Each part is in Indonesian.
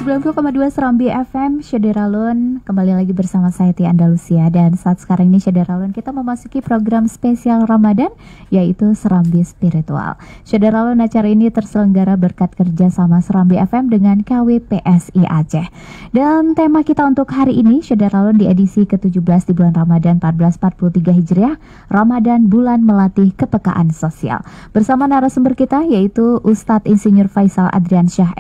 90,2 Serambi FM, Syederalun. Kembali lagi bersama saya Tia Andalusia. Dan saat sekarang ini Syederalun, kita memasuki program spesial Ramadan, yaitu Serambi Spiritual. Syederalun, acara ini terselenggara berkat kerjasama Serambi FM dengan KWPSI Aceh. Dan tema kita untuk hari ini, Syederalun, di edisi ke-17 di bulan Ramadan 1443 Hijriah, Ramadan bulan melatih kepekaan sosial. Bersama narasumber kita, yaitu Ustadz Insinyur Faisal Adriansyah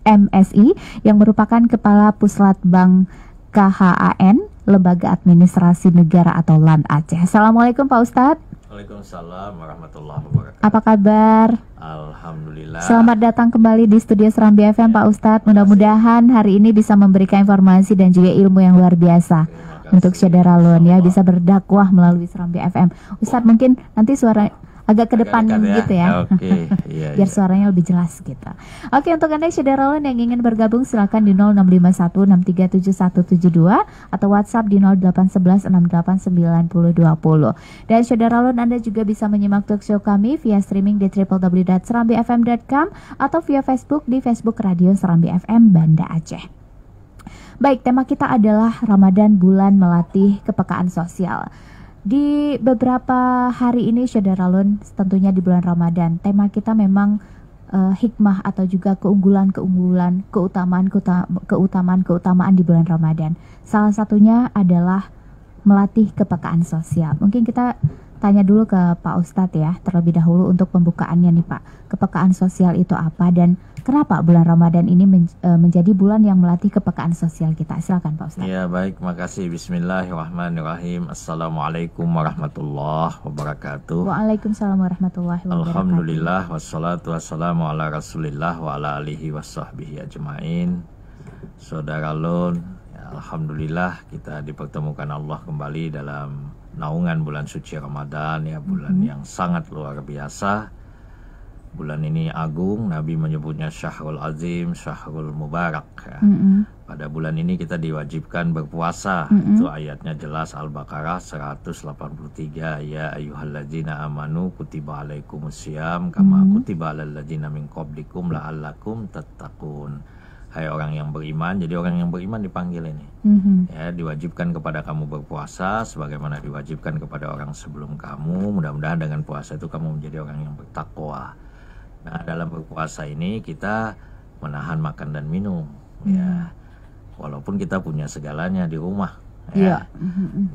MSI, yang merupakan Kepala Puslat Bank KHAN, Lembaga Administrasi Negara atau LAN Aceh. Assalamualaikum Pak Ustadz. Waalaikumsalam warahmatullahi wabarakatuh. Apa kabar? Alhamdulillah. Selamat datang kembali di studio Serambi FM Pak Ustadz. Mudah-mudahan hari ini bisa memberikan informasi dan juga ilmu yang luar biasa untuk Syederalun, ya, bisa berdakwah melalui Serambi FM. Ustadz, mungkin nanti suara agak ke depan gitu ya. Oke, iya, biar suaranya lebih jelas gitu. Oke, untuk Anda Syederalun yang ingin bergabung silakan di 0651637172 atau WhatsApp di 0811689020. Dan Syederalun, Anda juga bisa menyimak talk show kami via streaming di www.serambifm.com atau via Facebook di Facebook Radio Serambi FM Banda Aceh. Baik, tema kita adalah Ramadan bulan melatih kepekaan sosial. Di beberapa hari ini Syederalun, tentunya di bulan Ramadan, tema kita memang hikmah atau juga keunggulan-keunggulan, keutamaan di bulan Ramadan. Salah satunya adalah melatih kepekaan sosial. Mungkin kita tanya dulu ke Pak Ustadz ya, terlebih dahulu untuk pembukaannya nih Pak. Kepekaan sosial itu apa dan kenapa bulan Ramadan ini menjadi bulan yang melatih kepekaan sosial kita? Silakan Pak Ustadz. Ya, baik, makasih. Bismillahirrahmanirrahim. Assalamualaikum warahmatullahi wabarakatuh. Waalaikumsalam warahmatullahi wabarakatuh. Alhamdulillah, wassalatu wassalamu ala rasulillah wa ala alihi wasahbihi ajma'in. Saudaralun, ya, alhamdulillah kita dipertemukan Allah kembali dalam naungan bulan suci Ramadan, ya, bulan yang sangat luar biasa. Bulan ini agung, Nabi menyebutnya Syahrul Azim, Syahrul Mubarak, ya. Pada bulan ini kita diwajibkan berpuasa. Itu ayatnya jelas, Al-Baqarah 183. Ya ayyuhalladzina amanu kutiba alaikumusiyam kama kutiba alal ladzina min qablikum la'allakum tattaqun. Hai orang yang beriman, jadi orang yang beriman dipanggil ini. Ya, diwajibkan kepada kamu berpuasa sebagaimana diwajibkan kepada orang sebelum kamu. Mudah-mudahan dengan puasa itu kamu menjadi orang yang bertakwa. Nah, dalam berpuasa ini kita menahan makan dan minum, ya. Walaupun kita punya segalanya di rumah, ya.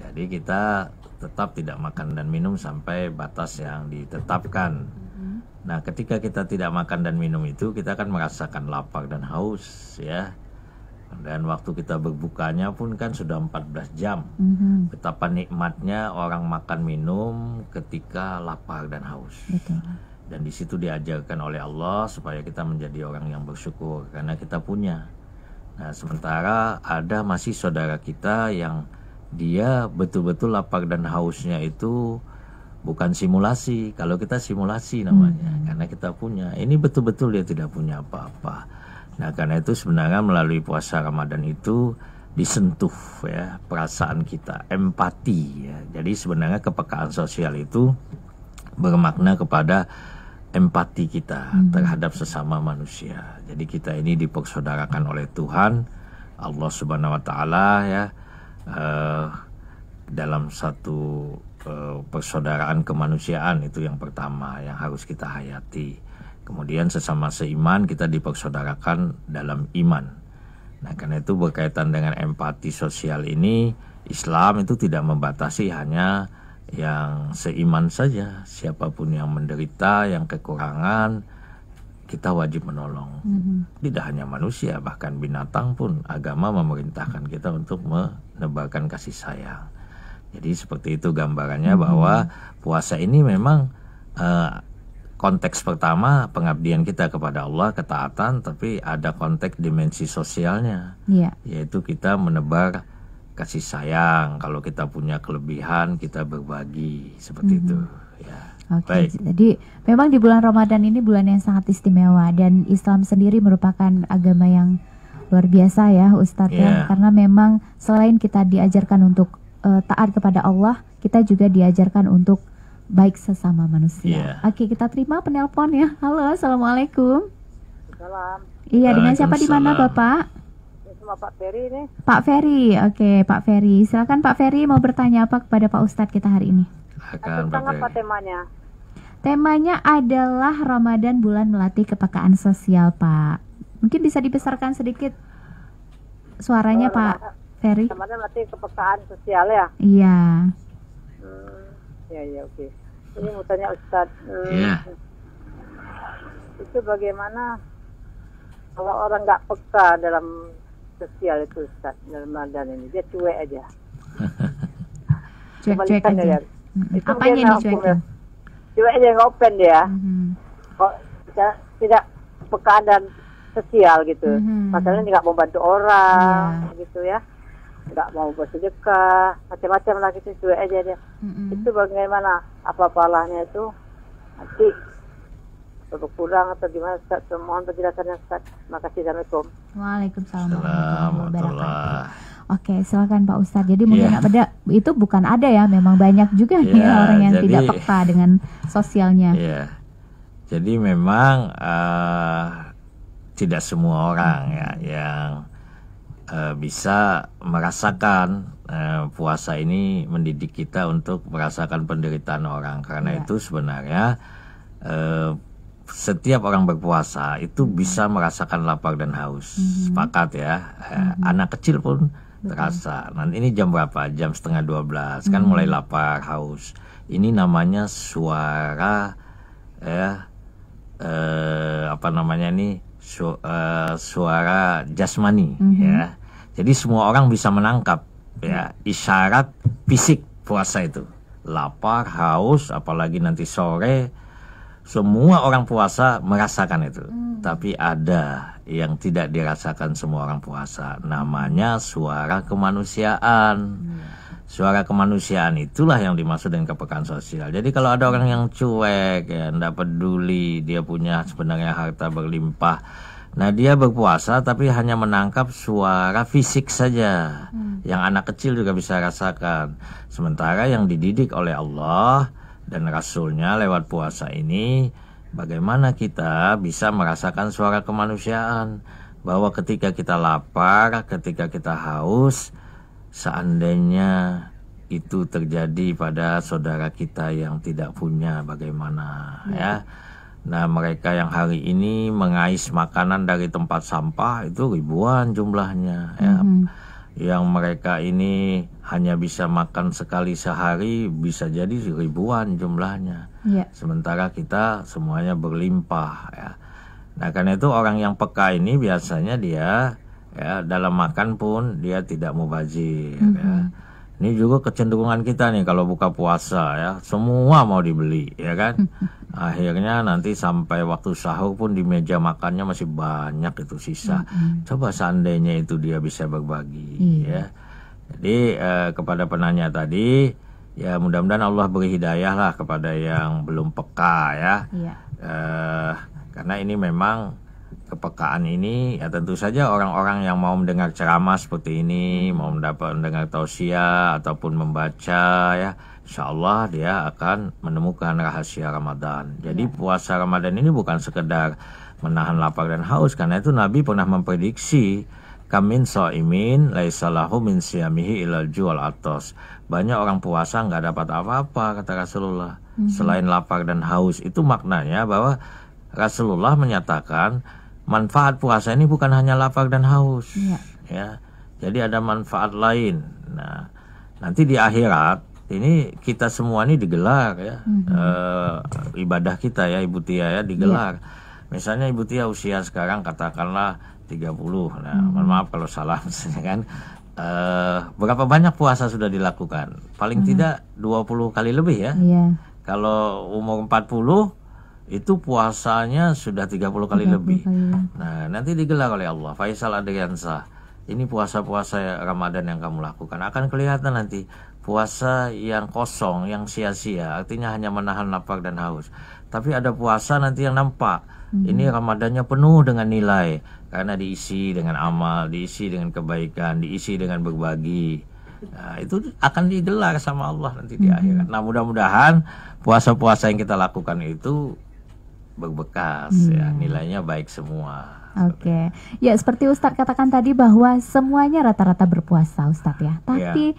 Jadi kita tetap tidak makan dan minum sampai batas yang ditetapkan. Nah, ketika kita tidak makan dan minum itu, kita akan merasakan lapar dan haus, ya. Dan waktu kita berbukanya pun kan sudah 14 jam. Betapa nikmatnya orang makan minum ketika lapar dan haus. Betul. Dan di situ diajarkan oleh Allah supaya kita menjadi orang yang bersyukur karena kita punya. Nah, sementara ada masih saudara kita yang dia betul-betul lapar dan hausnya itu bukan simulasi. Kalau kita simulasi namanya, karena kita punya. Ini betul-betul dia tidak punya apa-apa. Nah, karena itu sebenarnya melalui puasa Ramadan itu disentuh, ya, perasaan kita, empati, ya. Jadi sebenarnya kepekaan sosial itu bermakna kepada empati kita terhadap sesama manusia. Jadi kita ini dipersaudarakan oleh Tuhan Allah Subhanahu wa taala, ya, dalam satu persaudaraan kemanusiaan. Itu yang pertama yang harus kita hayati. Kemudian sesama seiman kita dipersaudarakan dalam iman. Nah, karena itu berkaitan dengan empati sosial ini, Islam itu tidak membatasi hanya yang seiman saja. Siapapun yang menderita, yang kekurangan, kita wajib menolong. Tidak hanya manusia, bahkan binatang pun agama memerintahkan kita untuk menebarkan kasih sayang. Jadi seperti itu gambarannya, bahwa puasa ini memang konteks pertama pengabdian kita kepada Allah, ketaatan, tapi ada konteks dimensi sosialnya, yaitu kita menebar kasih sayang. Kalau kita punya kelebihan, kita berbagi, seperti itu, ya. Oke, jadi memang di bulan Ramadan ini bulan yang sangat istimewa, dan Islam sendiri merupakan agama yang luar biasa, ya Ustadz, ya. Karena memang selain kita diajarkan untuk taat kepada Allah, kita juga diajarkan untuk baik sesama manusia. Oke, kita terima penelpon, ya. Halo, assalamualaikum. Salam. Iya, dengan siapa, di mana Bapak? sama Pak Ferry nih. Pak Ferry, oke Pak Ferry. Silakan Pak Ferry, mau bertanya apa kepada Pak Ustadz kita hari ini? Tentang apa temanya? Temanya adalah Ramadan bulan melatih kepekaan sosial, Pak. Mungkin bisa dibesarkan sedikit suaranya, Pak Ferry. Ramadan melatih kepekaan sosial ya? Iya. Ya, oke. Ini mau tanya Ustadz. Iya. Itu bagaimana kalau orang nggak peka dalam sosial itu Ustadz, dalam Ramadan ini, dia cuek aja. Cuek-cuek aja. Ya. Apanya nih cuekin? Cuek aja, nggak open dia. Kok tidak peka dan sosial gitu. Masalahnya nggak mau bantu orang, gitu ya. Nggak mau bersedekah, macam-macam lah gitu, cuek aja dia. Itu bagaimana? Apa palanya itu? Nanti berkurang atau gimana Ustaz? Mohon penjelasannya Ustaz. Makasih. Assalamualaikum. Waalaikumsalam Assalamualaikum warahmatullahi wabarakatuh. warahmatullahi. Oke, silakan Pak Ustadz. Jadi mungkin itu bukan ada ya, memang banyak juga nih orang yang tidak peka dengan sosialnya. Iya. Jadi memang tidak semua orang ya yang bisa merasakan puasa ini mendidik kita untuk merasakan penderitaan orang. Karena itu sebenarnya setiap orang berpuasa itu bisa merasakan lapar dan haus. Sepakat ya. Anak kecil pun terasa. Nanti ini jam berapa? Jam 11:30 kan mulai lapar, haus. Ini namanya suara apa namanya ini suara jasmani ya. Jadi semua orang bisa menangkap ya isyarat fisik puasa itu. Lapar, haus, apalagi nanti sore. Semua orang puasa merasakan itu. Tapi ada yang tidak dirasakan semua orang puasa. Namanya suara kemanusiaan. Suara kemanusiaan itulah yang dimaksud dengan kepekaan sosial. Jadi kalau ada orang yang cuek, ya, tidak peduli, dia punya sebenarnya harta berlimpah. Nah dia berpuasa tapi hanya menangkap suara fisik saja. Yang anak kecil juga bisa rasakan. Sementara yang dididik oleh Allah dan Rasulnya lewat puasa ini, bagaimana kita bisa merasakan suara kemanusiaan. Bahwa ketika kita lapar, ketika kita haus, seandainya itu terjadi pada saudara kita yang tidak punya, bagaimana ya. Nah mereka yang hari ini mengais makanan dari tempat sampah itu ribuan jumlahnya ya. Yang mereka ini hanya bisa makan sekali sehari bisa jadi ribuan jumlahnya. Sementara kita semuanya berlimpah ya. Nah karena itu orang yang peka ini biasanya dia ya dalam makan pun dia tidak mubazir ya. Ini juga kecenderungan kita nih kalau buka puasa ya, semua mau dibeli ya kan. Akhirnya nanti sampai waktu sahur pun di meja makannya masih banyak itu sisa. Coba seandainya itu dia bisa berbagi ya. Jadi kepada penanya tadi ya mudah-mudahan Allah beri hidayah lah kepada yang belum peka ya. Karena ini memang kepekaan ini ya tentu saja orang-orang yang mau mendengar ceramah seperti ini, mau mendengar tausiah ataupun membaca ya, insyaallah dia akan menemukan rahasia Ramadan. Jadi puasa Ramadan ini bukan sekedar menahan lapar dan haus, karena itu Nabi pernah memprediksi kamin shaimin laisa lahu min siyamihi ilal ju'al atos. Banyak orang puasa nggak dapat apa-apa kata Rasulullah selain lapar dan haus. Itu maknanya bahwa Rasulullah menyatakan manfaat puasa ini bukan hanya lapar dan haus ya. Jadi ada manfaat lain. Nah, nanti di akhirat ini kita semua ini digelar ya. Ibadah kita ya Ibu Tia ya digelar. Misalnya Ibu Tia usia sekarang katakanlah 30. Nah, mohon maaf kalau salah misalnya kan. Berapa banyak puasa sudah dilakukan? Paling tidak 20 kali lebih ya. Kalau umur 40 itu puasanya sudah 30 kali lebih. Nah, nanti digelar oleh Allah. Faisal Adriansa, ini puasa-puasa Ramadan yang kamu lakukan. Akan kelihatan nanti puasa yang kosong, yang sia-sia, artinya hanya menahan lapar dan haus. Tapi ada puasa nanti yang nampak. Ini Ramadannya penuh dengan nilai, karena diisi dengan amal, diisi dengan kebaikan, diisi dengan berbagi. Nah, itu akan digelar sama Allah nanti di akhirat. Nah, mudah-mudahan puasa-puasa yang kita lakukan itu berbekas ya, nilainya baik semua. Oke. Ya, seperti Ustadz katakan tadi bahwa semuanya rata-rata berpuasa, Ustadz ya. Tapi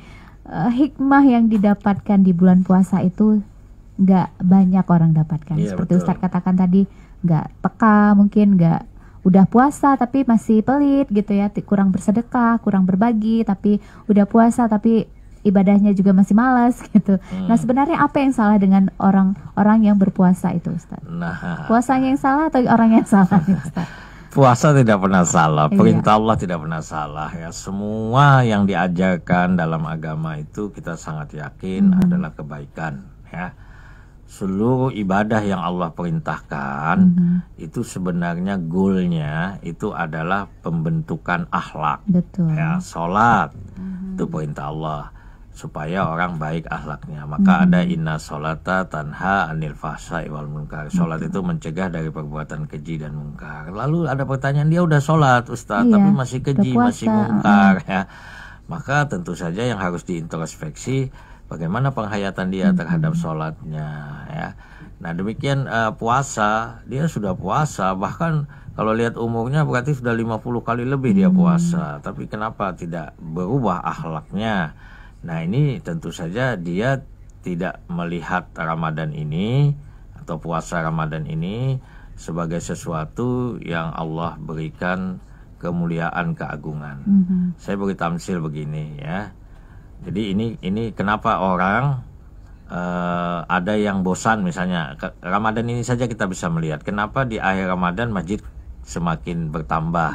hikmah yang didapatkan di bulan puasa itu nggak banyak orang dapatkan. Seperti betul. Ustadz katakan tadi, nggak peka, mungkin nggak udah puasa tapi masih pelit gitu ya, kurang bersedekah, kurang berbagi, tapi udah puasa tapi ibadahnya juga masih malas gitu. Nah, sebenarnya apa yang salah dengan orang-orang yang berpuasa itu, Ustadz? Nah, puasanya yang salah atau orang yang salah, Ustadz? Puasa tidak pernah salah, perintah Allah tidak pernah salah ya. Semua yang diajarkan dalam agama itu kita sangat yakin adalah kebaikan ya. Seluruh ibadah yang Allah perintahkan itu sebenarnya goalnya itu adalah pembentukan akhlak. Betul. Ya, sholat itu perintah Allah supaya orang baik akhlaknya. Maka ada inna sholata tanha anil fahsya'i wal munkar. Sholat itu mencegah dari perbuatan keji dan munkar. Lalu ada pertanyaan, dia udah sholat Ustaz tapi masih keji, masih munkar ya. Maka tentu saja yang harus diintrospeksi bagaimana penghayatan dia terhadap sholatnya ya. Nah demikian puasa, dia sudah puasa, bahkan kalau lihat umurnya berarti sudah 50 kali lebih dia puasa. Tapi kenapa tidak berubah akhlaknya? Nah ini tentu saja dia tidak melihat Ramadan ini atau puasa Ramadan ini sebagai sesuatu yang Allah berikan kemuliaan, keagungan. Saya beri tamsil begini ya. Jadi ini kenapa orang ada yang bosan misalnya. Ramadan ini saja kita bisa melihat kenapa di akhir Ramadan masjid semakin bertambah,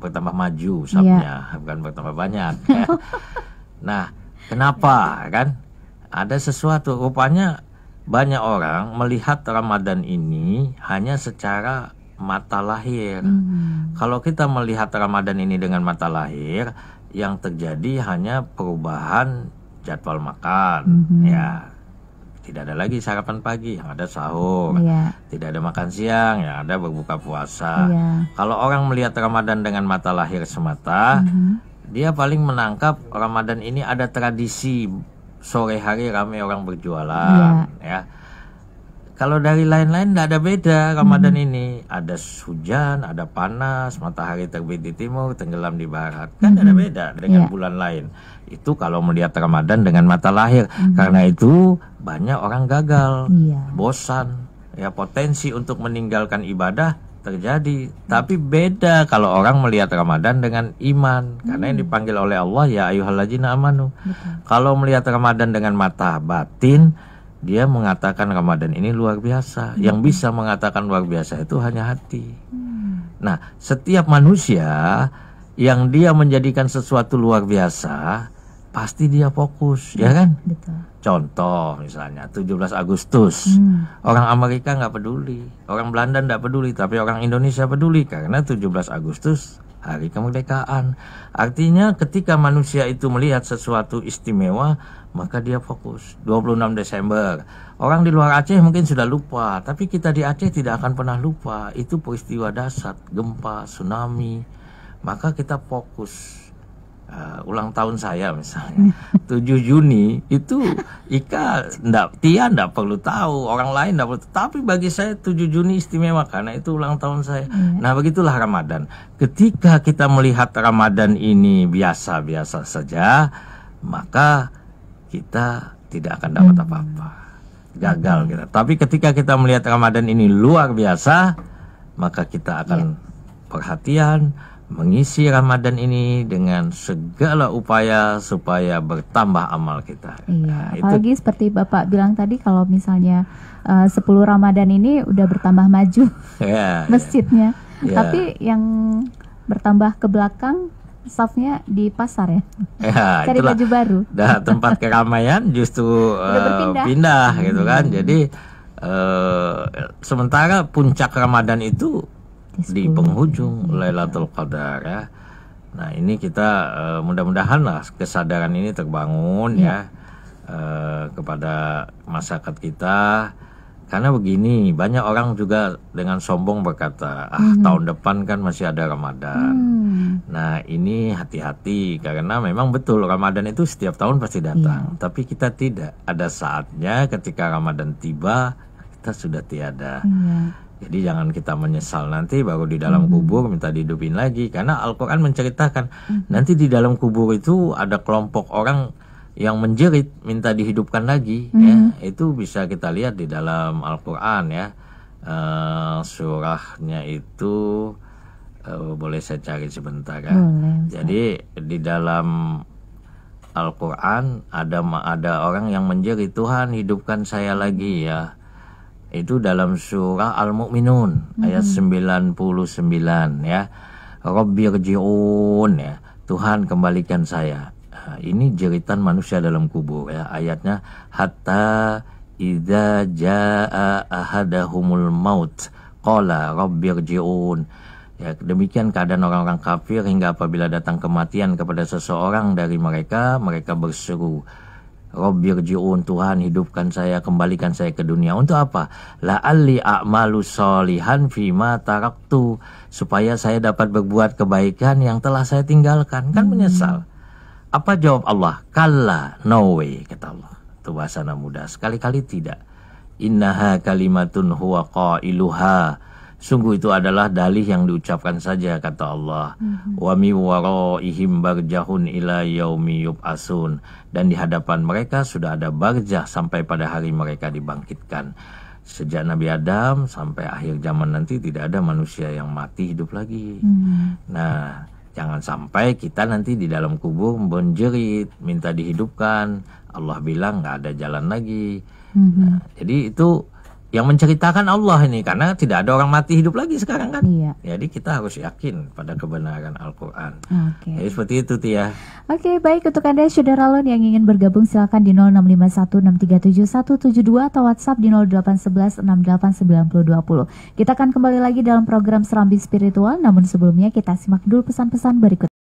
bertambah maju sapnya, bukan bertambah banyak ya. Nah kenapa kan? Ada sesuatu, rupanya banyak orang melihat Ramadan ini hanya secara mata lahir. Kalau kita melihat Ramadan ini dengan mata lahir, yang terjadi hanya perubahan jadwal makan, ya. Tidak ada lagi sarapan pagi, yang ada sahur. Tidak ada makan siang, yang ada berbuka puasa. Kalau orang melihat Ramadan dengan mata lahir semata, dia paling menangkap Ramadan ini ada tradisi sore hari ramai orang berjualan ya. Kalau dari lain-lain tidak ada beda Ramadan ini. Ada hujan, ada panas, matahari terbit di timur, tenggelam di barat. Kan ada beda dengan bulan lain. Itu kalau melihat Ramadan dengan mata lahir. Karena itu banyak orang gagal, bosan, ya potensi untuk meninggalkan ibadah terjadi. Tapi beda kalau orang melihat Ramadan dengan iman, karena yang dipanggil oleh Allah ya ayyuhalladzina amanu. Kalau melihat Ramadan dengan mata batin, dia mengatakan Ramadan ini luar biasa. Yang bisa mengatakan luar biasa itu hanya hati. Nah, setiap manusia yang dia menjadikan sesuatu luar biasa, pasti dia fokus, ya kan? Contoh misalnya 17 Agustus, orang Amerika nggak peduli, orang Belanda nggak peduli, tapi orang Indonesia peduli karena 17 Agustus hari kemerdekaan. Artinya ketika manusia itu melihat sesuatu istimewa, maka dia fokus. 26 Desember, orang di luar Aceh mungkin sudah lupa, tapi kita di Aceh tidak akan pernah lupa. Itu peristiwa dahsyat, gempa, tsunami, maka kita fokus. Ulang tahun saya misalnya 7 Juni itu Tia ndak perlu tahu, orang lain ndak perlu, tapi bagi saya 7 Juni istimewa karena itu ulang tahun saya. Nah begitulah Ramadan. Ketika kita melihat Ramadan ini biasa-biasa saja, maka kita tidak akan dapat apa-apa, gagal kita. Tapi ketika kita melihat Ramadan ini luar biasa, maka kita akan perhatian mengisi Ramadan ini dengan segala upaya supaya bertambah amal kita. Nah, apalagi seperti Bapak bilang tadi, kalau misalnya 10 Ramadan ini udah bertambah maju masjidnya, tapi yang bertambah ke belakang safnya di pasar ya, cari baju baru. Tempat keramaian justru pindah gitu kan. Jadi sementara puncak Ramadan itu di penghujung Lailatul Qadar ya. Nah ini kita mudah-mudahan lah kesadaran ini terbangun ya kepada masyarakat kita. Karena begini, banyak orang juga dengan sombong berkata, tahun depan kan masih ada Ramadan. Nah ini hati-hati, karena memang betul Ramadan itu setiap tahun pasti datang. Tapi kita tidak, ada saatnya ketika Ramadan tiba kita sudah tiada. Jadi jangan kita menyesal nanti baru di dalam kubur minta dihidupin lagi. Karena Al-Quran menceritakan nanti di dalam kubur itu ada kelompok orang yang menjerit minta dihidupkan lagi. Ya, itu bisa kita lihat di dalam Al-Quran ya. Surahnya itu boleh saya cari sebentar ya. Jadi di dalam Al-Quran ada orang yang menjerit, Tuhan hidupkan saya lagi ya. Itu dalam surah Al-Mu'minun ayat 99 ya. Rabbirji'un ya. Tuhan kembalikan saya. Nah, ini jeritan manusia dalam kubur ya. Ayatnya hatta idza jaa ahadahumul maut qala rabbirji'un. Ya, demikian keadaan orang-orang kafir hingga apabila datang kematian kepada seseorang dari mereka, mereka berseru, Rabbirji'un, Tuhan hidupkan saya, kembalikan saya ke dunia. Untuk apa? La'alli a'malu sholihan fima taraktu, supaya saya dapat berbuat kebaikan yang telah saya tinggalkan. Kan menyesal. Apa jawab Allah? Kalla, no way, kata Allah. Itu bahasa anak muda. Sekali-kali tidak. Innaha kalimatun huwa qailuha. Sungguh itu adalah dalih yang diucapkan saja, kata Allah. Wa mi waraihim barjahun ila yaumi yub'atsun. Dan di hadapan mereka sudah ada barjah sampai pada hari mereka dibangkitkan. Sejak Nabi Adam sampai akhir zaman nanti tidak ada manusia yang mati hidup lagi. Nah, jangan sampai kita nanti di dalam kubur menjerit, minta dihidupkan. Allah bilang nggak ada jalan lagi. Nah, jadi itu yang menceritakan Allah ini, karena tidak ada orang mati hidup lagi sekarang kan. Iya. Jadi kita harus yakin pada kebenaran Al-Quran. Jadi seperti itu Tia. Oke, baik, untuk Anda Syederalun yang ingin bergabung silakan di 0651637172 atau WhatsApp di 0811689020. Kita akan kembali lagi dalam program Serambi Spiritual, namun sebelumnya kita simak dulu pesan-pesan berikut.